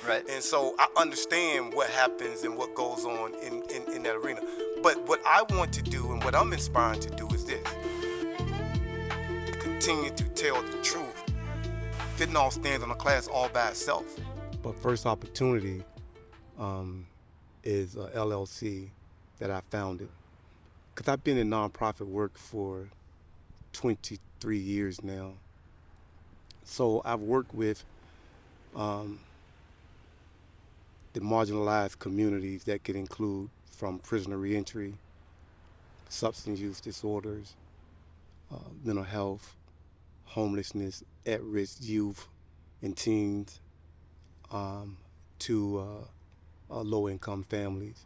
Right. And so I understand what happens and what goes on in that arena. But what I want to do and what I'm inspired to do is this: continue to tell the truth. Fentanyl stands on a class all by itself. But first opportunity is a LLC that I founded. Because I've been in nonprofit work for 23 years now. So I've worked with the marginalized communities that could include from prisoner reentry, substance use disorders, mental health, homelessness, at-risk youth and teens, to low-income families.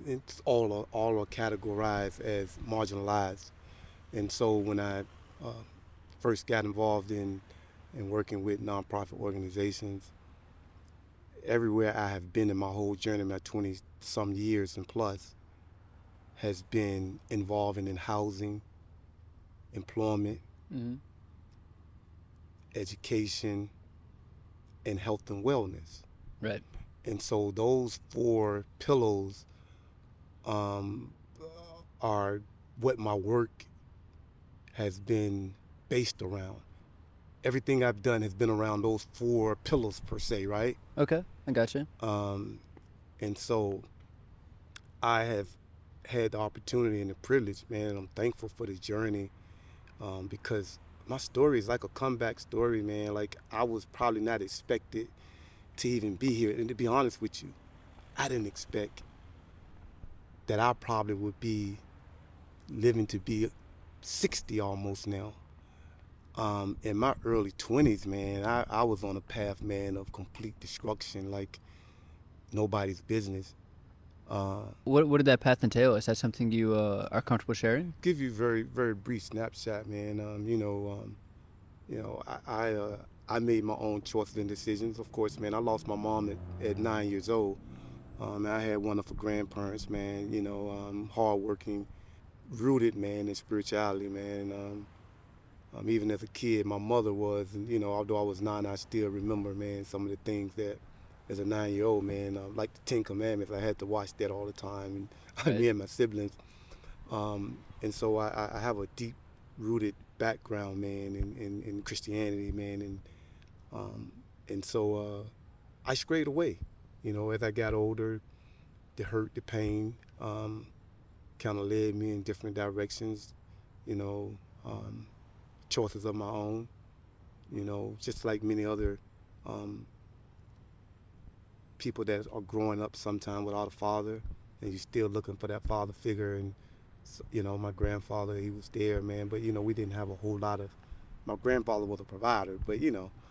It's all are categorized as marginalized. And so when I first got involved in working with nonprofit organizations, everywhere I have been in my whole journey, my 20-some years and plus, has been involving in housing, employment, education, and health and wellness. Right. And so those four pillars are what my work has been based around. Everything I've done has been around those four pillars per se, right? Okay, I gotcha. And so I have had the opportunity and the privilege, man, and I'm thankful for the journey, because my story is like a comeback story, man. Like, I was probably not expected to even be here. And to be honest with you, I didn't expect that I probably would be living to be 60 almost now. In my early 20s, man, I was on a path, man, of complete destruction, like nobody's business. What did that path entail? Is that something you are comfortable sharing? Give you a very, very brief snapshot, man. I made my own choices and decisions. Of course, man, I lost my mom at 9 years old. I had wonderful grandparents, man, hardworking, rooted, man, in spirituality, man. Even as a kid, my mother was, and, although I was 9, I still remember, man, some of the things that, as a 9-year-old, man, like the Ten Commandments, I had to watch that all the time, and Right. me and my siblings. And so I have a deep-rooted background, man, in Christianity, man, and so I strayed away, as I got older. The hurt, the pain, kind of led me in different directions, choices of my own, just like many other people that are growing up sometime without a father, and you're still looking for that father figure. And my grandfather, he was there, man, but we didn't have a whole lot of. My grandfather was a provider, but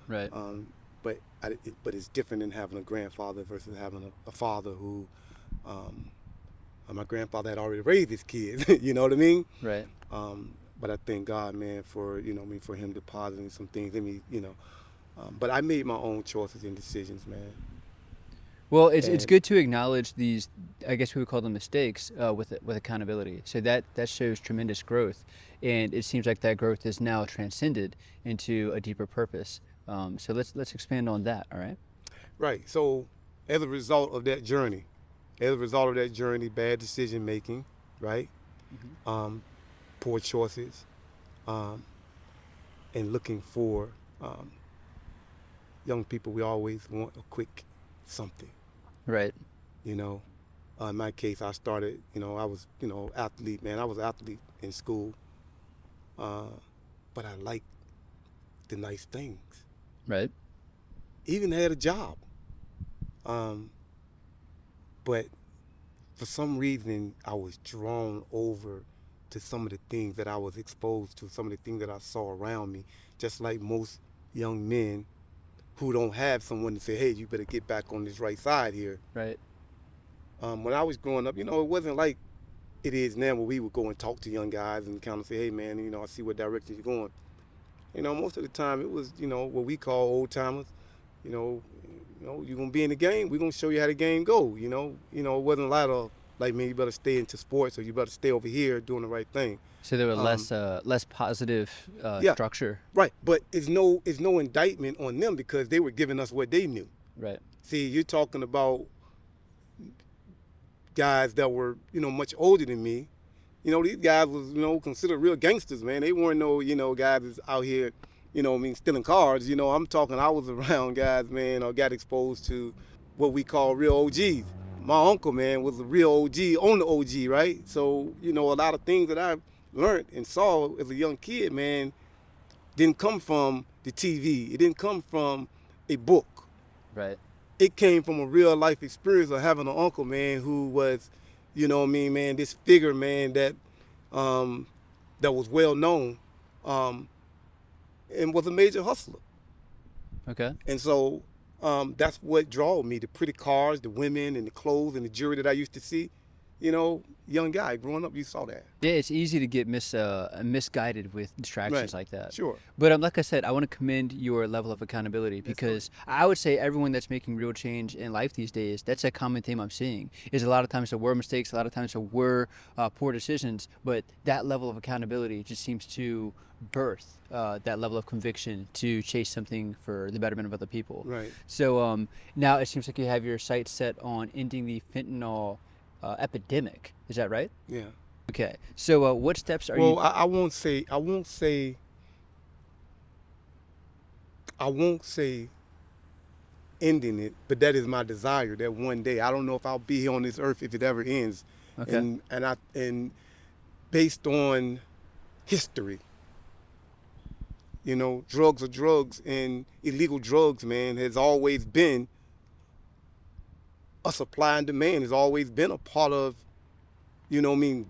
Right. but it's different than having a grandfather versus having a father who. My grandfather had already raised his kids, you know what I mean? Right. But I thank God, man, for for him depositing some things in me, But I made my own choices and decisions, man. Well, it's good to acknowledge these, I guess we would call them mistakes, with accountability. So that shows tremendous growth, and it seems like that growth is now transcended into a deeper purpose. So let's expand on that. All right. Right. So as a result of that journey, bad decision making, right? Poor choices, and looking for young people. We always want a quick something. Right. In my case, I started, I was, athlete, man. I was an athlete in school, but I liked the nice things. Right. Even had a job. But for some reason, I was drawn over to some of the things that I was exposed to, some of the things that I saw around me, just like most young men who don't have someone to say, hey, you better get back on this right side here. Right. When I was growing up, it wasn't like it is now where we would go and talk to young guys and kind of say, hey, man, I see what direction you're going. Most of the time it was, what we call old timers. You're going to be in the game, we're going to show you how the game go. It wasn't a lot of Like, man, you better stay into sports, or you better stay over here doing the right thing. So there were less positive Yeah, structure. right. But it's no indictment on them because they were giving us what they knew. Right. See, you're talking about guys that were, much older than me. These guys was, considered real gangsters, man. They weren't no, guys that's out here, stealing cars. I'm talking, I was around guys, man, or got exposed to what we call real OGs. My uncle, man, was a real OG on the OG, right? So, a lot of things that I learned and saw as a young kid, man, didn't come from the TV. It didn't come from a book. Right. It came from a real life experience of having an uncle, man, who was, man, this figure, man, that that was well known and was a major hustler. Okay. And so that's what drew me, the pretty cars, the women, and the clothes, and the jewelry that I used to see. Young guy, growing up, you saw that. Yeah, it's easy to get misguided with distractions Right. like that. Sure. But like I said, I want to commend your level of accountability because I would say everyone that's making real change in life these days, that's a common theme I'm seeing, is a lot of times there were mistakes, a lot of times there were poor decisions, but that level of accountability just seems to birth that level of conviction to chase something for the betterment of other people. Right. So now it seems like you have your sights set on ending the fentanyl epidemic. Is that right? Yeah. Okay. So what steps are you? Well, I won't say ending it, but that is my desire that one day, I don't know if I'll be here on this earth if it ever ends. Okay. And based on history, drugs are drugs, and illegal drugs, man, has always been a supply and demand, has always been a part of,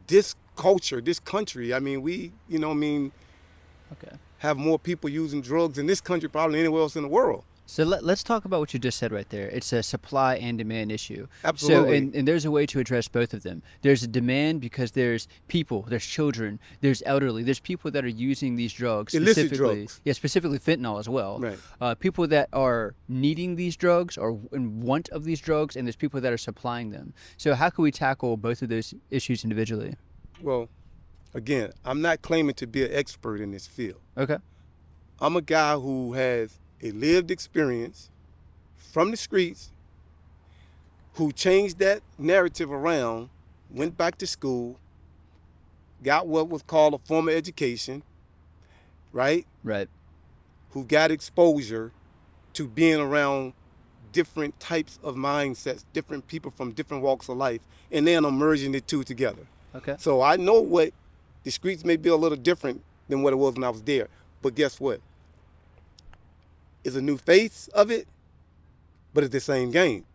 this culture, this country. I mean, we, Okay. have more people using drugs in this country probably than anywhere else in the world. So let's talk about what you just said right there. It's a supply and demand issue. Absolutely. So and there's a way to address both of them. There's a demand because there's people, there's children, there's elderly, there's people that are using these drugs. Illicit specifically, drugs. Yeah, specifically fentanyl as well. Right. People that are needing these drugs or in want of these drugs, and there's people that are supplying them. So how can we tackle both of those issues individually? Well, again, I'm not claiming to be an expert in this field. Okay. I'm a guy who has a lived experience from the streets, who changed that narrative around, went back to school, got what was called a formal education, right? Right. Who got exposure to being around different types of mindsets, different people from different walks of life, and then I'm merging the two together. Okay. So I know what the streets may be a little different than what it was when I was there, but guess what? It's a new face of it, but it's the same game.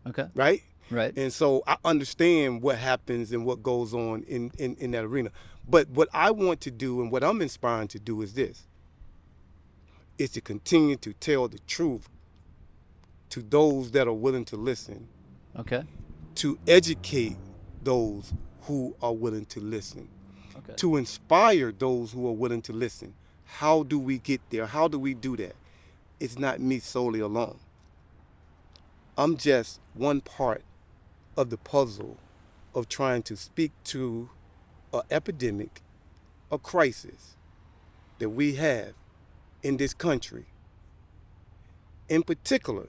Okay. Right? Right. And so I understand what happens and what goes on in that arena. But what I want to do and what I'm inspired to do is this, is to continue to tell the truth to those that are willing to listen, Okay. to educate those who are willing to listen, Okay. to inspire those who are willing to listen. How do we get there? How do we do that? It's not me solely alone. I'm just one part of the puzzle of trying to speak to an epidemic, a crisis that we have in this country. In particular,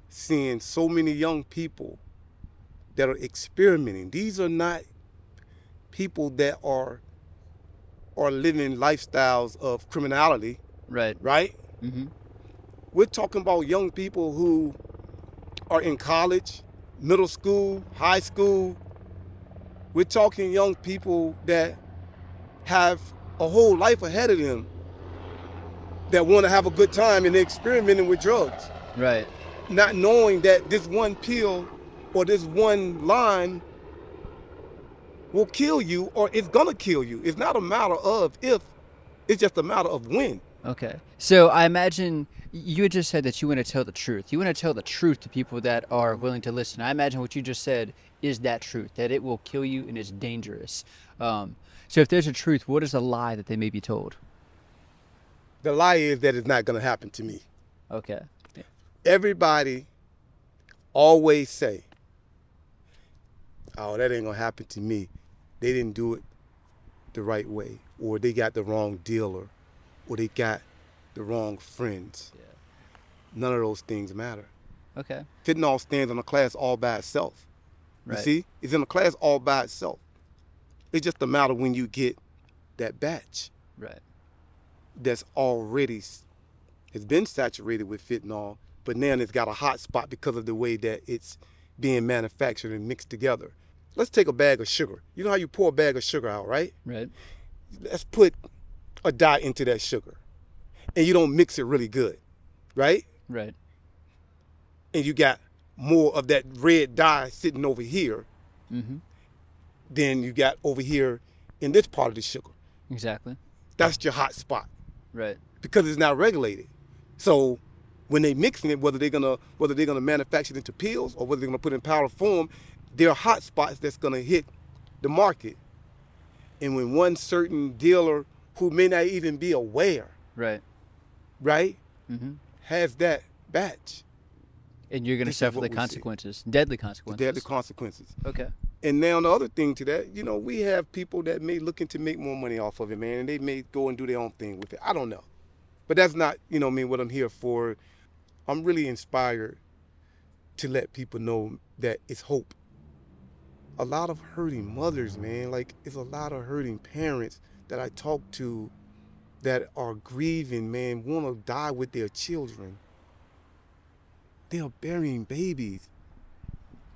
seeing so many young people that are experimenting. These are not people that are living lifestyles of criminality, Right. right? Mm-hmm. We're talking about young people who are in college, middle school, high school. We're talking young people that have a whole life ahead of them that want to have a good time, and they're experimenting with drugs, Right. not knowing that this one pill or this one line will kill you, or it's gonna kill you. It's not a matter of if, it's just a matter of when. Okay. So I imagine you had just said that you want to tell the truth. You want to tell the truth to people that are willing to listen. I imagine what you just said is that truth, that it will kill you and is dangerous. So if there's a truth, what is a lie that they may be told? The lie is that it's not gonna happen to me. Okay. Everybody always say, oh, that ain't gonna happen to me. They didn't do it the right way, or they got the wrong dealer, or they got the wrong friends. Yeah. None of those things matter. Okay. Fentanyl stands in a class all by itself. You Right. see? It's in a class all by itself. It's just a matter when you get that batch Right. that's already has been saturated with fentanyl, but now it's got a hot spot because of the way that it's being manufactured and mixed together. Let's take a bag of sugar. You know how you pour a bag of sugar out, right? Right. Let's put a dye into that sugar, and you don't mix it really good, right? Right. And you got more of that red dye sitting over here Mm-hmm. than you got over here in this part of the sugar. Exactly. That's your hot spot Right. because it's not regulated. So when they mixing it, whether they're gonna manufacture it into pills or whether they're gonna put it in powder form, there are hot spots that's gonna hit the market. And when one certain dealer who may not even be aware, Right. right, Mm-hmm. has that batch, And you're going to This is suffer what the we see. consequences, deadly the consequences. deadly consequences. Okay. And now the other thing to that, we have people that may looking to make more money off of it, man, and they may go and do their own thing with it. I don't know. But that's not, what I'm here for. I'm really inspired to let people know that it's hope. A lot of hurting mothers, man, like it's a lot of hurting parents that I talk to that are grieving, man, want to die with their children. They are burying babies.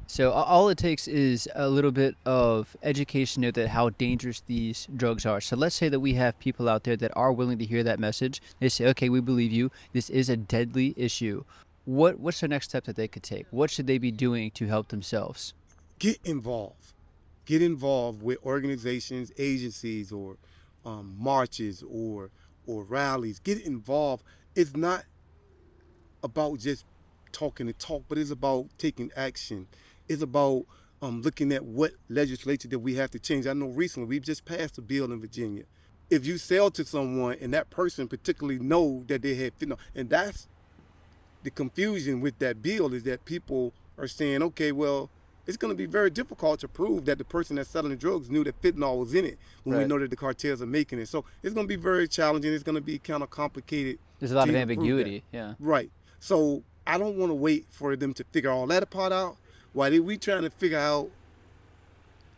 So all it takes is a little bit of education to how dangerous these drugs are. So let's say that we have people out there that are willing to hear that message. They say, okay, we believe you. This is a deadly issue. What's the next step that they could take? What should they be doing to help themselves? Get involved. Get involved with organizations, agencies, or marches or rallies. Get involved. It's not about just talking the talk, but it's about taking action. It's about looking at what legislature that we have to change. I know recently we've just passed a bill in Virginia. If you sell to someone and that person particularly know that they had fentanyl, and that's the confusion with that bill, is that people are saying, okay, well, it's going to be very difficult to prove that the person that's selling the drugs knew that fentanyl was in it when we Right. know that the cartels are making it. So it's going to be very challenging. It's going to be kind of complicated. There's a lot to of even prove ambiguity. that. Yeah. Right. So I don't want to wait for them to figure all that part out. While we trying to figure out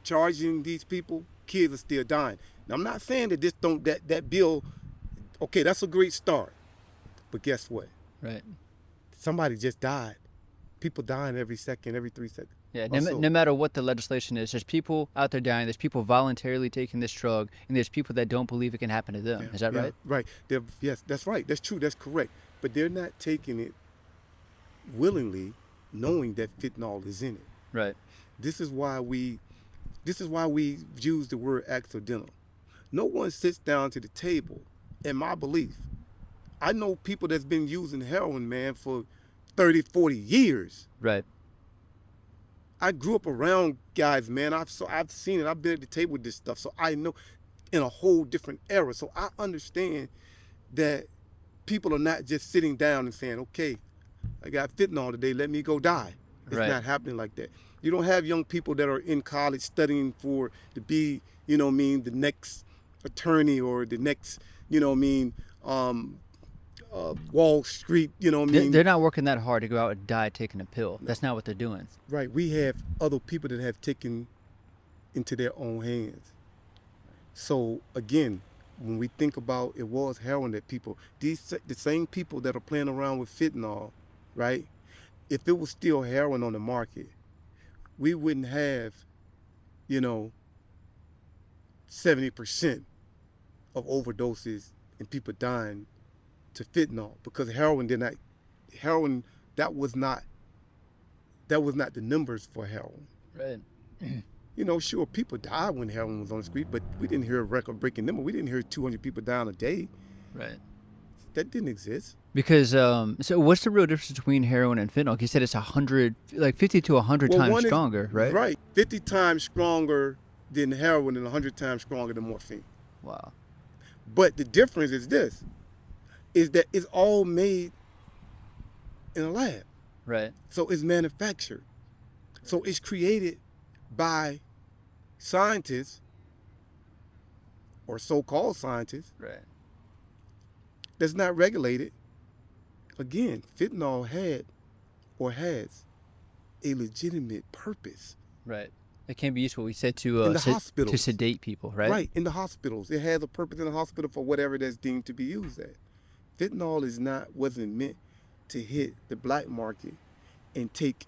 charging these people, kids are still dying. Now, I'm not saying that that bill, okay, that's a great start. But guess what? Right. Somebody just died. People dying every second, every 3 seconds. Yeah, Also- no matter what the legislation is, there's people out there dying, there's people voluntarily taking this drug, and there's people that don't believe it can happen to them. Yeah, Is that yeah, right? Right. Yes, that's right. That's true. That's correct. But they're not taking it willingly, knowing that fentanyl is in it. Right. This is why we use the word accidental. No one sits down to the table, in my belief. I know people that's been using heroin, man, for 30, 40 years. Right. I grew up around guys, man. I've seen it. I've been at the table with this stuff, so I know in a whole different era. So I understand that people are not just sitting down and saying, okay, I got fentanyl today, let me go die. It's Right. not happening like that. You don't have young people that are in college studying to be, the next attorney or the next, Wall Street, They're not working that hard to go out and die taking a pill. That's not what they're doing. Right. We have other people that have taken into their own hands. So again, when we think about it was heroin that the same people that are playing around with fentanyl, right? If it was still heroin on the market, we wouldn't have, 70% of overdoses and people dying to fentanyl, because heroin that was not the numbers for heroin. Right. Sure, people died when heroin was on the street, but we didn't hear a record-breaking number. We didn't hear 200 people dying a day. Right. That didn't exist. Because so what's the real difference between heroin and fentanyl? You said it's 50 to 100 Well, times one is- stronger, right? Right. 50 times stronger than heroin and 100 times stronger than morphine. Wow. But the difference is this, is that it's all made in a lab. Right. So it's manufactured. So it's created by scientists or so-called scientists Right. that's not regulated. Again, fentanyl had or has a legitimate purpose Right. It can be useful. We said in to the hospitals. sedate people, right? Right, in the hospitals. It has a purpose in the hospital for whatever that's deemed to be used at. Fentanyl wasn't meant to hit the black market and take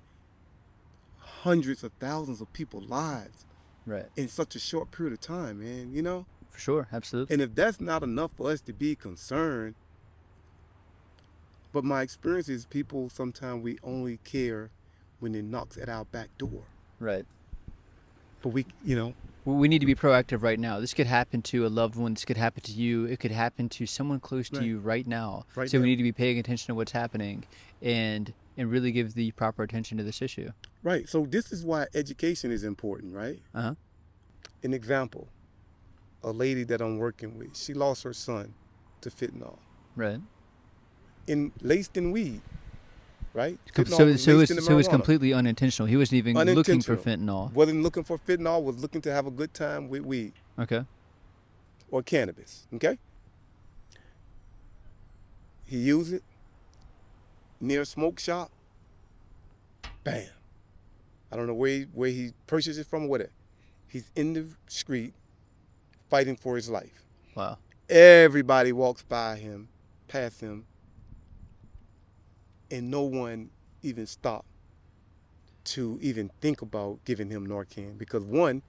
hundreds of thousands of people's lives Right. in such a short period of time, man, you know? For sure. Absolutely. And if that's not enough for us to be concerned, but my experience is people, sometimes we only care when it knocks at our back door. Right. But we, you know, We need to be proactive right now. This could happen to a loved one. This could happen to you. It could happen to someone close to Right. you right now. Right So now. we need to be paying attention to what's happening and really give the proper attention to this issue. right. So this is why education is important, right? Uh-huh. An example, a lady that I'm working with, she lost her son to fentanyl, Right. laced in weed, right? So Fentanyl was laced in the it was marijuana. completely unintentional. He wasn't even looking for fentanyl. Wasn't looking for fentanyl, was looking to have a good time with weed Okay. or cannabis, okay? He used it near a smoke shop, bam. I don't know where he purchased it from or whatever. He's in the street fighting for his life. Wow. Everybody walks by him, past him, and no one even stopped to even think about giving him Narcan because one,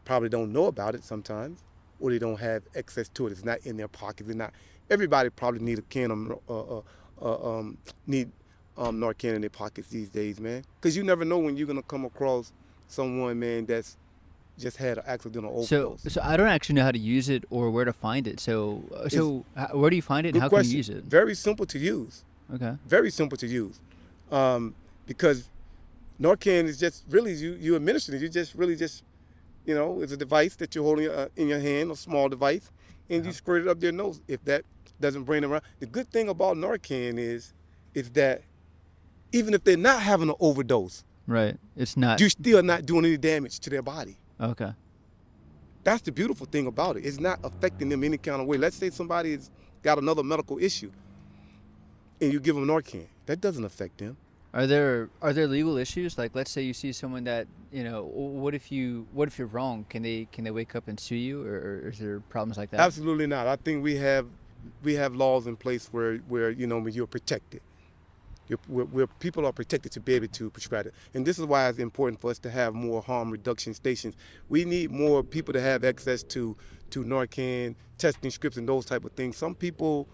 probably don't know about it sometimes, or they don't have access to it. It's not in their pockets. They're not. Everybody probably need a can of Narcan in their pockets these days, man. Because you never know when you're gonna come across someone, man, that's just had an accidental overdose. So I don't actually know how to use it or where to find it. So where do you find it and Good how question. can you use it? Very simple to use. Okay. Very simple to use, because Narcan is just really you administer it. You just really just, you know, it's a device that you're holding in your hand, a small device, and you squirt it up their nose. If that doesn't bring them around, the good thing about Narcan is that even if they're not having an overdose, Right. It's not. you're still not doing any damage to their body. Okay. That's the beautiful thing about it. It's not affecting them any kind of way. Let's say somebody's got another medical issue, and you give them Narcan. That doesn't affect them. Are there legal issues? Like, let's say you see someone that, you know, what if you're wrong? Can they wake up and sue you, or is there problems like that? Absolutely not. I think we have laws in place where you know, when you're protected. Where people are protected to be able to prescribe it. And this is why it's important for us to have more harm reduction stations. We need more people to have access to Narcan, testing scripts and those type of things. Some people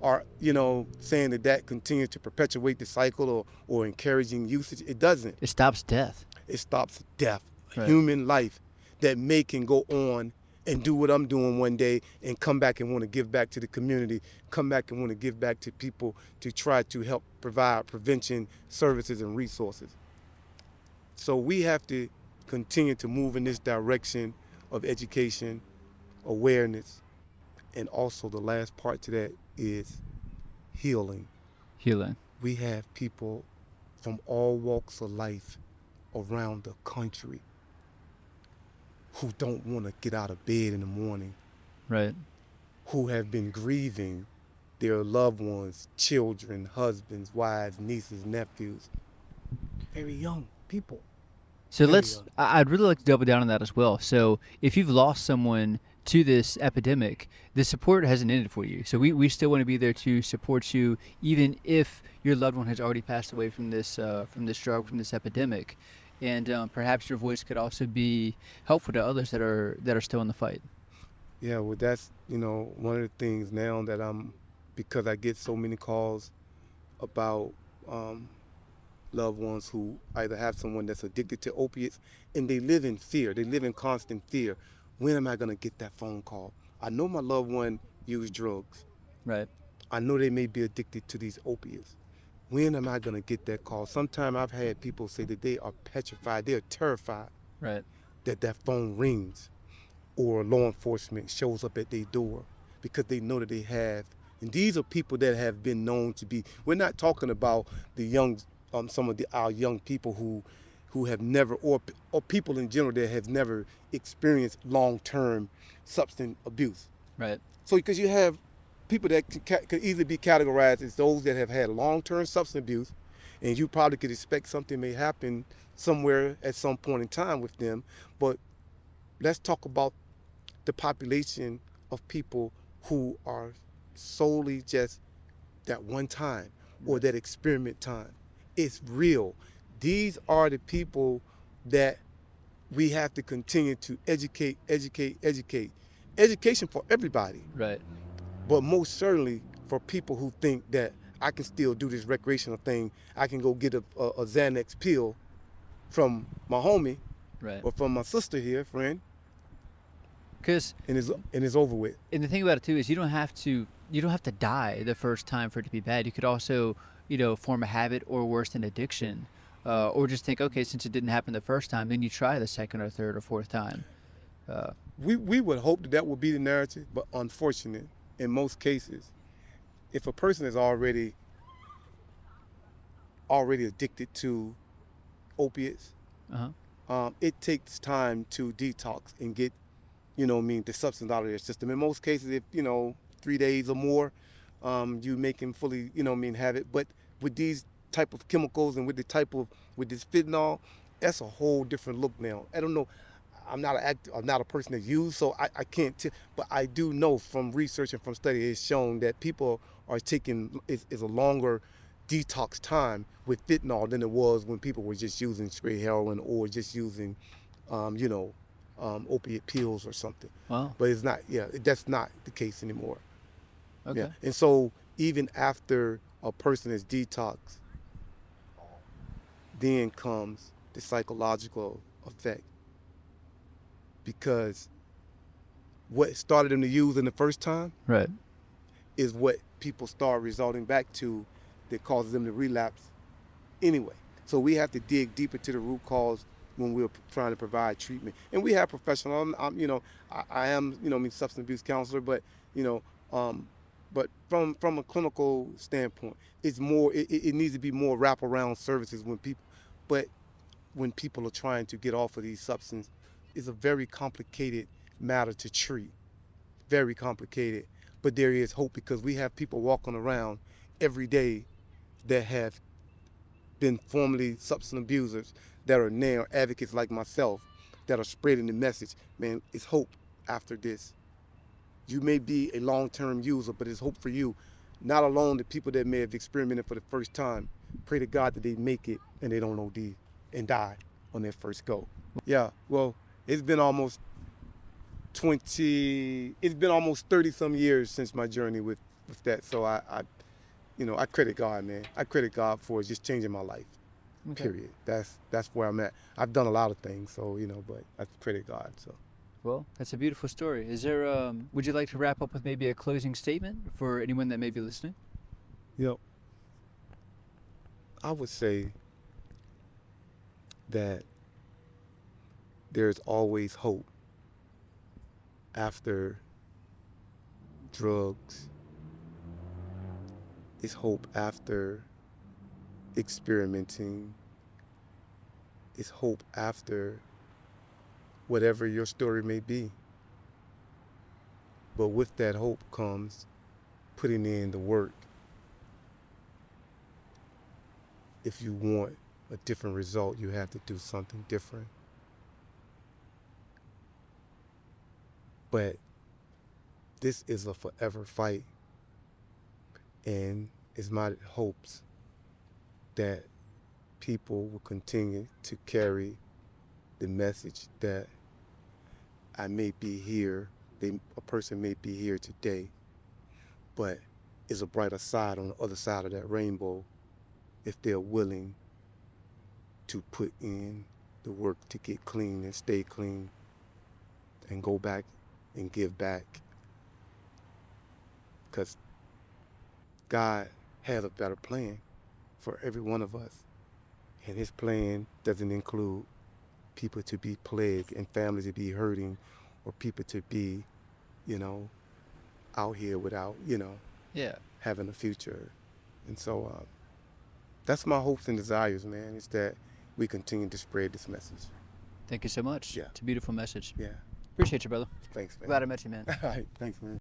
are, you know, saying that continues to perpetuate the cycle or encouraging usage. It doesn't. It stops death. It stops death, Right. human life that can go on and do what I'm doing one day and come back and want to give back to the community, come back and want to give back to people to try to help provide prevention services and resources. So we have to continue to move in this direction of education, awareness, and also the last part to that is healing. Healing. We have people from all walks of life around the country who don't want to get out of bed in the morning, Right. who have been grieving their loved ones, children, husbands, wives, nieces, nephews. Very young people. So Very let's. young. I'd really like to double down on that as well. So if you've lost someone to this epidemic, the support hasn't ended for you. So we still want to be there to support you, even if your loved one has already passed away from this drug, from this epidemic, and perhaps your voice could also be helpful to others that are still in the fight. Yeah, well, that's, you know, one of the things now that because I get so many calls about loved ones who either have someone that's addicted to opiates and they live in fear. They live in constant fear. When am I going to get that phone call? I know my loved one used drugs. Right. I know they may be addicted to these opiates. When am I going to get that call? Sometimes I've had people say that they are petrified, they're terrified Right. that phone rings or law enforcement shows up at their door because they know that they have. And these are people that have been known to be, we're not talking about the young, some of our young people who have never, or people in general that have never experienced long-term substance abuse. Right. So because you have people that could easily be categorized as those that have had long-term substance abuse, and you probably could expect something may happen somewhere at some point in time with them. But let's talk about the population of people who are solely just that one time or that experiment time. It's real. These are the people that we have to continue to educate. Education for everybody, Right. but most certainly for people who think that I can still do this recreational thing. I can go get a Xanax pill from my homie Right. or from my sister here, friend, Because and it's over with. and the thing about it too is you don't have to die the first time for it to be bad. You could also form a habit or worse, an addiction, or just think, okay, since it didn't happen the first time, then you try the second or third or fourth time. We would hope that would be the narrative, but unfortunate in most cases, if a person is already addicted to opiates, it takes time to detox and get the substance out of their system. In most cases, if 3 days or more, you make them fully have it. But with these type of chemicals and with this fentanyl, that's a whole different look now. I don't know. I'm not a person that used, so I can't tell. But I do know from research and from study, it's shown that people are taking is a longer detox time with fentanyl than it was when people were just using straight heroin or just using, opiate pills or something. Wow. But it's not. Yeah, that's not the case anymore. Okay. Yeah. And so even after a person is detoxed, then comes the psychological effect. Because what started them to use in the first time Right. is what people start resorting back to that causes them to relapse anyway. So we have to dig deeper to the root cause when we're trying to provide treatment. And we have professionals. I am substance abuse counselor, but but from a clinical standpoint, it's more. It needs to be more wraparound services when people are trying to get off of these substances. It's a very complicated matter to treat, very complicated. But there is hope because we have people walking around every day that have been formerly substance abusers that are now advocates like myself that are spreading the message. Man, it's hope after this. You may be a long-term user, but it's hope for you. Not alone the people that may have experimented for the first time. Pray to God that they make it and they don't OD and die on their first go. Yeah, well, it's been almost 30 some years since my journey with that. So I credit God, man. I credit God for just changing my life. Okay. Period. That's where I'm at. I've done a lot of things, so but I credit God. So. Well, that's a beautiful story. Is there? Would you like to wrap up with maybe a closing statement for anyone that may be listening? Yep. I would say that there's always hope after drugs. It's hope after experimenting. It's hope after whatever your story may be. But with that hope comes putting in the work. If you want a different result, you have to do something different. But this is a forever fight, and it's my hopes that people will continue to carry the message that I may be here, a person may be here today, but is a brighter side on the other side of that rainbow if they're willing to put in the work to get clean and stay clean and go back and give back. Because God has a better plan for every one of us. And his plan doesn't include people to be plagued and families to be hurting or people to be, out here without, having a future. And so that's my hopes and desires, man, is that we continue to spread this message. Thank you so much. Yeah. It's a beautiful message. Yeah. Appreciate you, brother. Thanks, man. Glad I met you, man. All right. Thanks, man.